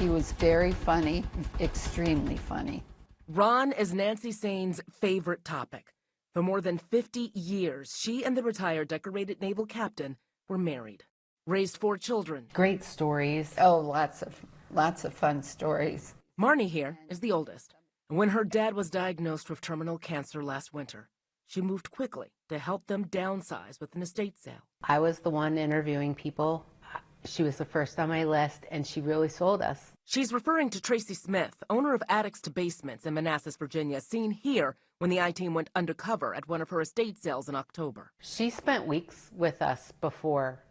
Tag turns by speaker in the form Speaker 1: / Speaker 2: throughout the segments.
Speaker 1: He was very funny, extremely funny.
Speaker 2: Ron is Nancy Sain's favorite topic. For more than 50 years, she and the retired decorated naval captain were married, raised 4 children.
Speaker 3: Great stories.
Speaker 1: Oh, lots of fun stories.
Speaker 2: Marnie here is the oldest. When her dad was diagnosed with terminal cancer last winter, she moved quickly to help them downsize with an estate sale.
Speaker 3: I was the one interviewing people. She was the first on my list, and she really sold us.
Speaker 2: She's referring to Tracy Smith, owner of Attics to Basements in Manassas, Virginia, seen here when the I-Team went undercover at one of her estate sales in October.
Speaker 3: She spent weeks with us before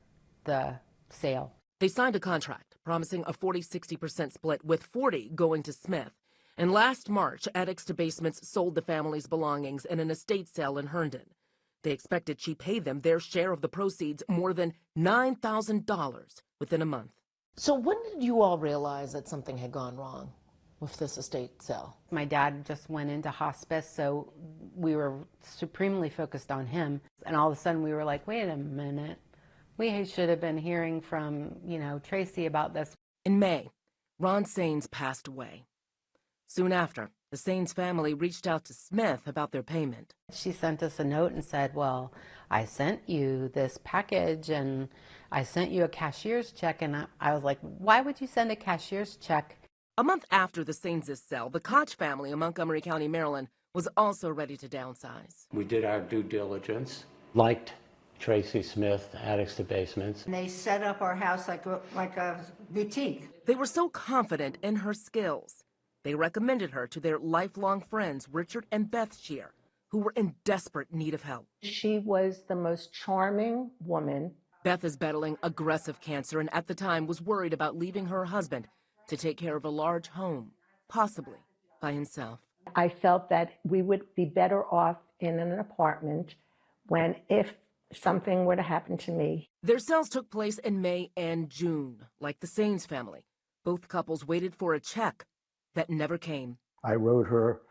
Speaker 3: the sale.
Speaker 2: They signed a contract promising a 40-60% split, with 40 going to Smith. And last March, Attics to Basements sold the family's belongings in an estate sale in Herndon. They expected she'd pay them their share of the proceeds, more than $9,000, within a month.
Speaker 4: So when did you all realize that something had gone wrong with this estate sale?
Speaker 3: My dad just went into hospice, so we were supremely focused on him. And all of a sudden we were like, wait a minute. We should have been hearing from, Tracy about this.
Speaker 2: In May, Ron Sains passed away. Soon after, the Sains family reached out to Smith about their payment.
Speaker 3: She sent us a note and said, well, I sent you this package and I sent you a cashier's check. And I was like, why would you send a cashier's check?
Speaker 2: A month after the Sains' sale, the Koch family in Montgomery County, Maryland, was also ready to downsize.
Speaker 5: We did our due diligence, liked Tracy Smith, Attics to Basements.
Speaker 6: And they set up our house like a boutique.
Speaker 2: They were so confident in her skills, they recommended her to their lifelong friends, Richard and Beth Shear, who were in desperate need of help.
Speaker 6: She was the most charming woman.
Speaker 2: Beth is battling aggressive cancer and at the time was worried about leaving her husband to take care of a large home, possibly by himself.
Speaker 6: I felt that we would be better off in an apartment if something were to happen to me.
Speaker 2: Their sales took place in May and June. Like the Sains family, both couples waited for a check that never came.
Speaker 7: I wrote her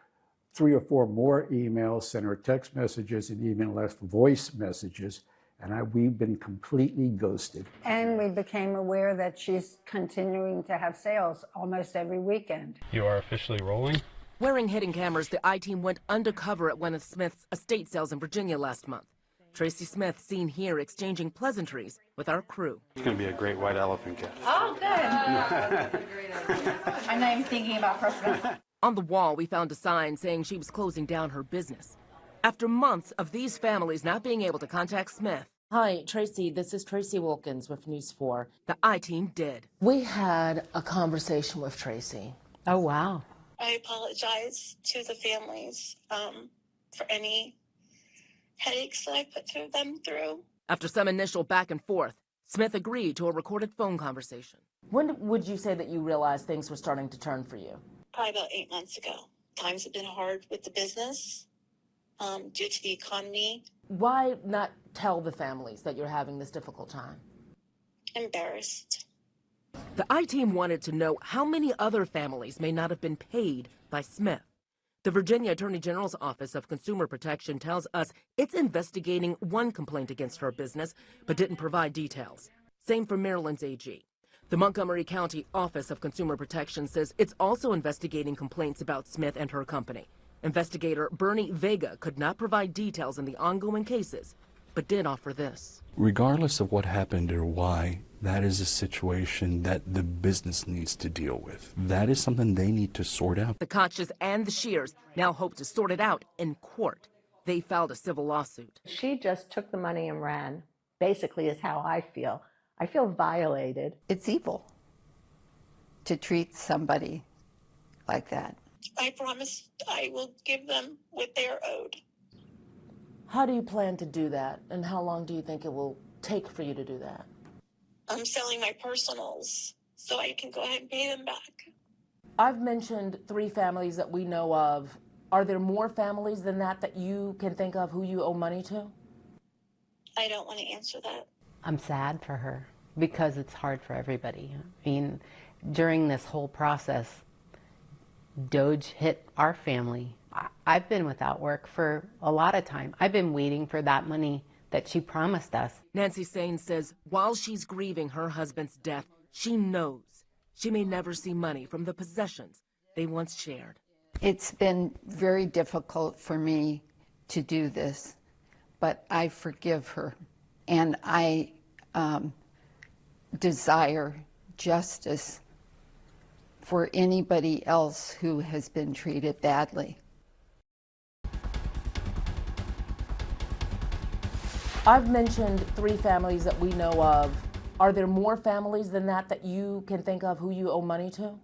Speaker 7: 3 or 4 more emails, sent her text messages, and even left voice messages, and we've been completely ghosted.
Speaker 6: And we became aware that she's continuing to have sales almost every weekend.
Speaker 8: You are officially rolling?
Speaker 2: Wearing hidden cameras, the I-Team went undercover at one of Smith's estate sales in Virginia last month. Tracy Smith seen here exchanging pleasantries with our crew.
Speaker 8: It's going to be a great white elephant gift.
Speaker 9: Oh, good. That's a great idea. I'm not even thinking about Christmas.
Speaker 2: On the wall, we found a sign saying she was closing down her business. After months of these families not being able to contact Smith,
Speaker 4: Hi, Tracy. This is Tracy Wilkins with News 4.
Speaker 2: the I-Team did.
Speaker 4: We had a conversation with Tracy.
Speaker 3: Oh, wow.
Speaker 10: I apologize to the families for any headaches that I put them through.
Speaker 2: After some initial back and forth, Smith agreed to a recorded phone conversation.
Speaker 4: When would you say that you realized things were starting to turn for you?
Speaker 10: Probably about 8 months ago. Times have been hard with the business due to the economy.
Speaker 4: Why not tell the families that you're having this difficult time?
Speaker 10: Embarrassed.
Speaker 2: The I-Team wanted to know how many other families may not have been paid by Smith. The Virginia Attorney General's Office of Consumer Protection tells us it's investigating one complaint against her business, but didn't provide details. Same for Maryland's AG. The Montgomery County Office of Consumer Protection says it's also investigating complaints about Smith and her company. Investigator Bernie Vega could not provide details in the ongoing cases, but did offer this.
Speaker 11: Regardless of what happened or why, that is a situation that the business needs to deal with. That is something they need to sort out.
Speaker 2: The Koches and the Shears now hope to sort it out in court. They filed a civil lawsuit.
Speaker 6: She just took the money and ran, basically is how I feel. I feel violated.
Speaker 1: It's evil to treat somebody like that.
Speaker 10: I promise I will give them what they are owed.
Speaker 4: How do you plan to do that, and how long do you think it will take for you to do that?
Speaker 10: I'm selling my personals so I can go ahead and pay them back.
Speaker 4: I've mentioned 3 families that we know of. Are there more families than that you can think of who you owe money to?
Speaker 10: I don't want to answer that.
Speaker 3: I'm sad for her because it's hard for everybody. I mean, during this whole process, Doge hit our family. I've been without work for a lot of time. I've been waiting for that money that she promised us.
Speaker 2: Nancy Sains says while she's grieving her husband's death, she knows She may never see money from the possessions they once shared.
Speaker 1: It's been very difficult for me to do this, but I forgive her, and I desire justice for anybody else who has been treated badly.
Speaker 4: I've mentioned 3 families that we know of. Are there more families than that that you can think of who you owe money to?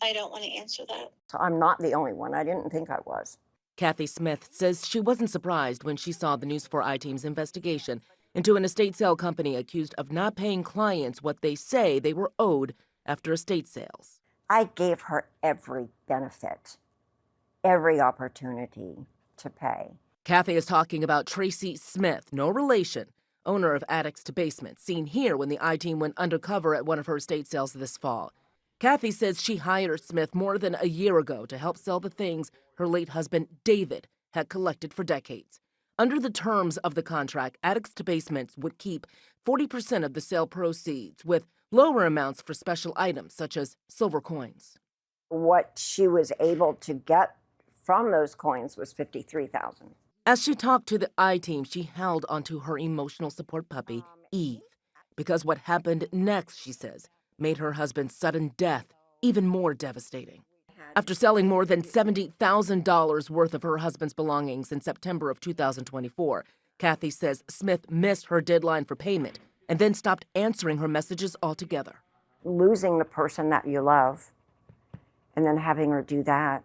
Speaker 10: I don't want to answer that.
Speaker 12: So I'm not the only one. I didn't think I was.
Speaker 2: Kathy Smith says she wasn't surprised when she saw the News 4 I-Team's investigation into an estate sale company accused of not paying clients what they say they were owed after estate sales.
Speaker 12: I gave her every benefit, every opportunity to pay.
Speaker 2: Kathy is talking about Tracy Smith, no relation, owner of Attics to Basements, seen here when the I-Team went undercover at one of her estate sales this fall. Kathy says she hired Smith more than a year ago to help sell the things her late husband, David, had collected for decades. Under the terms of the contract, Attics to Basements would keep 40% of the sale proceeds, with lower amounts for special items such as silver coins.
Speaker 12: What she was able to get from those coins was $53,000.
Speaker 2: As she talked to the I-Team, she held onto her emotional support puppy, Eve, because what happened next, she says, made her husband's sudden death even more devastating. After selling more than $70,000 worth of her husband's belongings in September of 2024, Kathy says Smith missed her deadline for payment and then stopped answering her messages altogether.
Speaker 12: Losing the person that you love and then having her do that,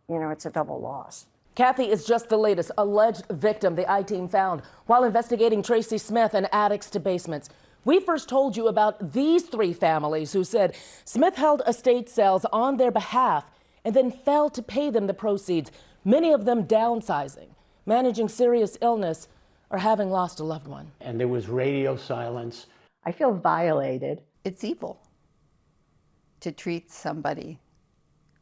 Speaker 12: you know, it's a double loss.
Speaker 4: Kathy is just the latest alleged victim the I-Team found while investigating Tracy Smith and Attics to Basements. We first told you about these 3 families who said Smith held estate sales on their behalf and then failed to pay them the proceeds, many of them downsizing, managing serious illness, or having lost a loved one.
Speaker 5: And there was radio silence.
Speaker 6: I feel violated.
Speaker 1: It's evil to treat somebody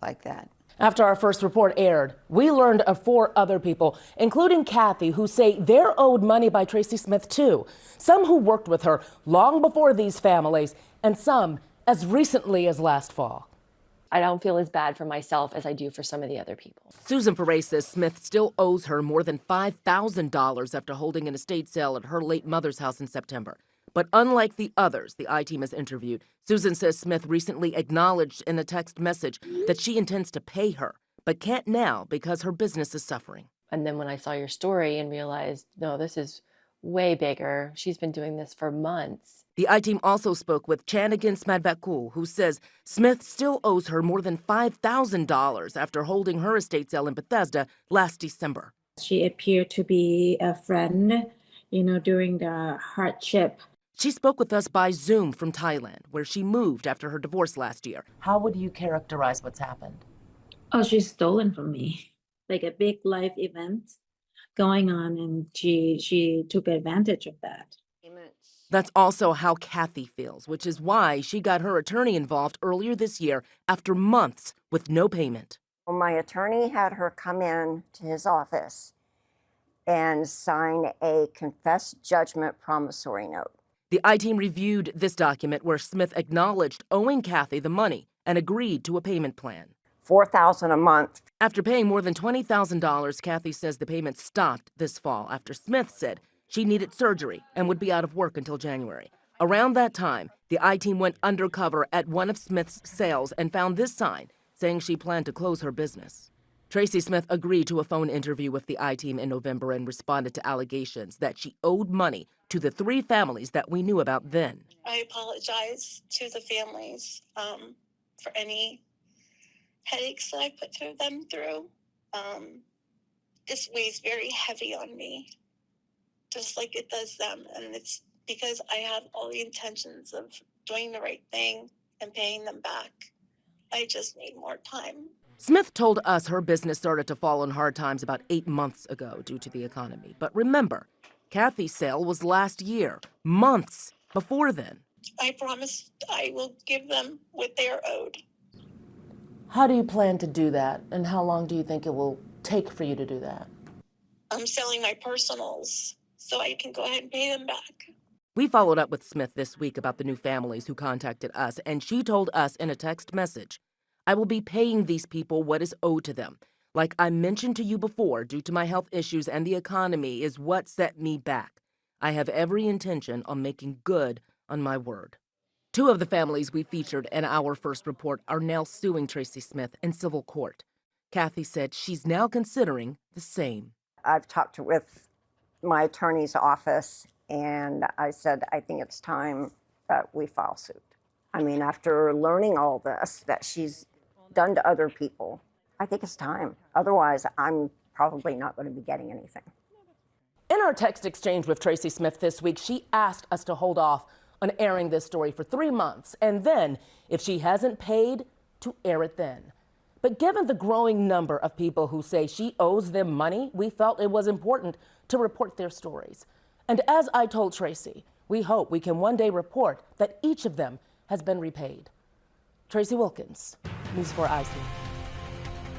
Speaker 1: like that.
Speaker 4: After our first report aired, we learned of 4 other people, including Kathy, who say they're owed money by Tracy Smith too. Some who worked with her long before these families, and some as recently as last fall.
Speaker 13: I don't feel as bad for myself as I do for some of the other people.
Speaker 2: Susan Perez says Smith still owes her more than $5,000 after holding an estate sale at her late mother's house in September. But unlike the others the I-Team has interviewed, Susan says Smith recently acknowledged in a text message that she intends to pay her, but can't now because her business is suffering.
Speaker 13: And then when I saw your story and realized, no, this is way bigger. She's been doing this for months.
Speaker 2: The I-Team also spoke with Chanagan Smadbakul, who says Smith still owes her more than $5,000 after holding her estate sale in Bethesda last December.
Speaker 14: She appeared to be a friend, during the hardship.
Speaker 2: She spoke with us by Zoom from Thailand, where she moved after her divorce last year.
Speaker 4: How would you characterize what's happened?
Speaker 14: Oh, she's stolen from me. Like a big life event going on, and she took advantage of that.
Speaker 2: That's also how Kathy feels, which is why she got her attorney involved earlier this year after months with no payment.
Speaker 12: Well, my attorney had her come in to his office and sign a confess judgment promissory note.
Speaker 2: The I-Team reviewed this document where Smith acknowledged owing Kathy the money and agreed to a payment plan.
Speaker 12: $4,000 a month.
Speaker 2: After paying more than $20,000, Kathy says the payment stopped this fall after Smith said she needed surgery and would be out of work until January. Around that time, the I-Team went undercover at one of Smith's sales and found this sign saying she planned to close her business. Tracy Smith agreed to a phone interview with the I-Team in November and responded to allegations that she owed money to the 3 families that we knew about then.
Speaker 10: I apologize to the families for any headaches that I put them through. This weighs very heavy on me, just like it does them. And it's because I have all the intentions of doing the right thing and paying them back. I just need more time.
Speaker 2: Smith told us her business started to fall on hard times about 8 months ago due to the economy. But remember, Kathy's sale was last year, months before then.
Speaker 10: I promise I will give them what they are owed.
Speaker 4: How do you plan to do that, and how long do you think it will take for you to do that?
Speaker 10: I'm selling my personals so I can go ahead and pay them back.
Speaker 2: We followed up with Smith this week about the new families who contacted us, and she told us in a text message, "I will be paying these people what is owed to them. Like I mentioned to you before, due to my health issues and the economy is what set me back. I have every intention on making good on my word." 2 of the families we featured in our first report are now suing Tracy Smith in civil court. Kathy said she's now considering the same.
Speaker 12: I've talked with my attorney's office, and I said, I think it's time that we file suit. I mean, after learning all this that she's done to other people, I think it's time. Otherwise, I'm probably not going to be getting anything.
Speaker 4: In our text exchange with Tracy Smith this week, she asked us to hold off on airing this story for 3 months, and then, if she hasn't paid, to air it then. But given the growing number of people who say she owes them money, we felt it was important to report their stories. And as I told Tracy, we hope we can one day report that each of them has been repaid. Tracy Wilkins, News 4 ITEAM.